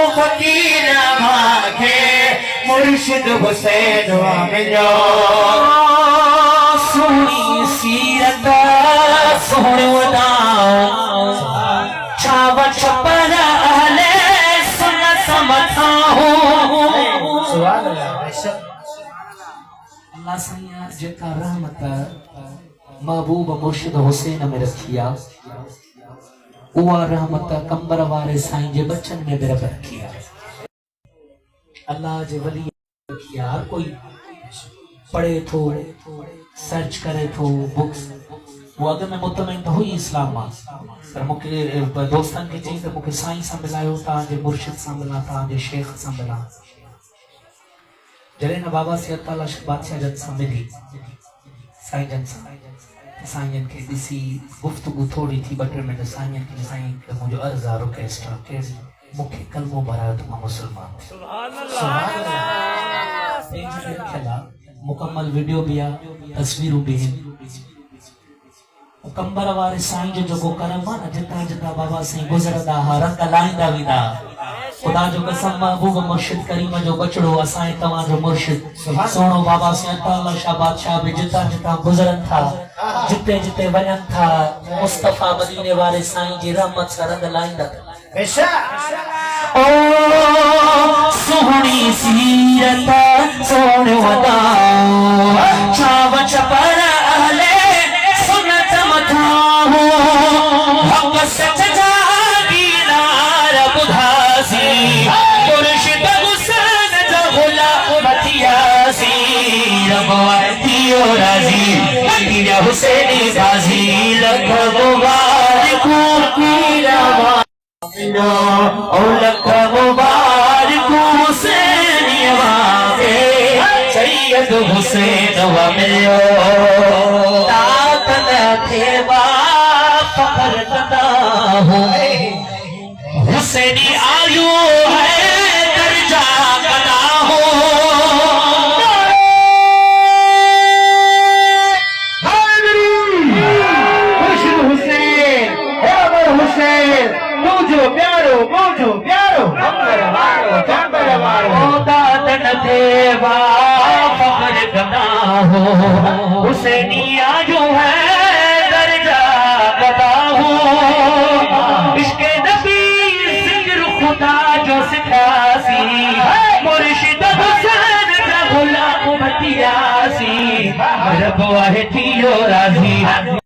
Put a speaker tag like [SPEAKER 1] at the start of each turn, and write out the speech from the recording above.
[SPEAKER 1] فقیر ماکھے مرشد حسین ملو سونی سیرت سونے ودا چھاوا چھپر اہل سنت سمتھا ہوں اللہ سیاں جتا رحمت محبوب مرشد حسین میں رکھیا اوہ رحمت کمبر وارے سائیں جے بچن میں بھی رب رکھیا اللہ جے ولی رکھیا ہر کوئی پڑھے تھو سرچ کرے تھو بکس وہ اگر میں مطمئن تو ہوئی اسلام پر مکہ دوستان کی چیز مکہ سائیں سنبھلائے ہوتا جے مرشد سنبھلا تھا جے شیخ سنبھلا جلینا بابا سیدت اللہ بادشاہ جد سنبھلی سائیں جن سائیں کے دیسی گفتگو تھوڑی تھی بٹر میں سائیں کے سائیں کے مجھے ارزا روکیسٹرا کہ مکہ کلموں برائے تمہا مسلمان سبحان اللہ مکمل ویڈیو بیا تصویروں بھی ہیں کمبر وارے سائیں جو کو کرمان جتا جتا بابا سائیں گزردا ہا رنگ لائندہ ویدا خدا جو قسم محبوب مرشد کریم جو بچڑو اسائیں تمام جو مرشد سونو بابا سائیں اللہ شاہ بادشاہ بھی جتا جتا گزرن تھا جتے جتے ونن تھا مصطفیٰ مدینے وارے سائیں جی رحمت سے رنگ لائندہ او سونی سیرت سونے ودا چھاوا چھپر اہل سنت متھا ہوں حق سچ جاگی نار بدھاسی مرشد حسین جہلا متیاسی رب آتی و رازی پیر حسینی غازی لکھ مبارک پیر او لکھ مبارک حسینی واقع سید حسین وملو فخر کتا ہوں حسینی آیو ہے درجہ کتا ہوں مرشد حسین حیدر حسین مجھو پیارو کمبر وارو دادن دیوا فخر کتا ہوں حسینی آیو ہے مرشد حسین کا غلام متیاسی رب واحد تھی و راضی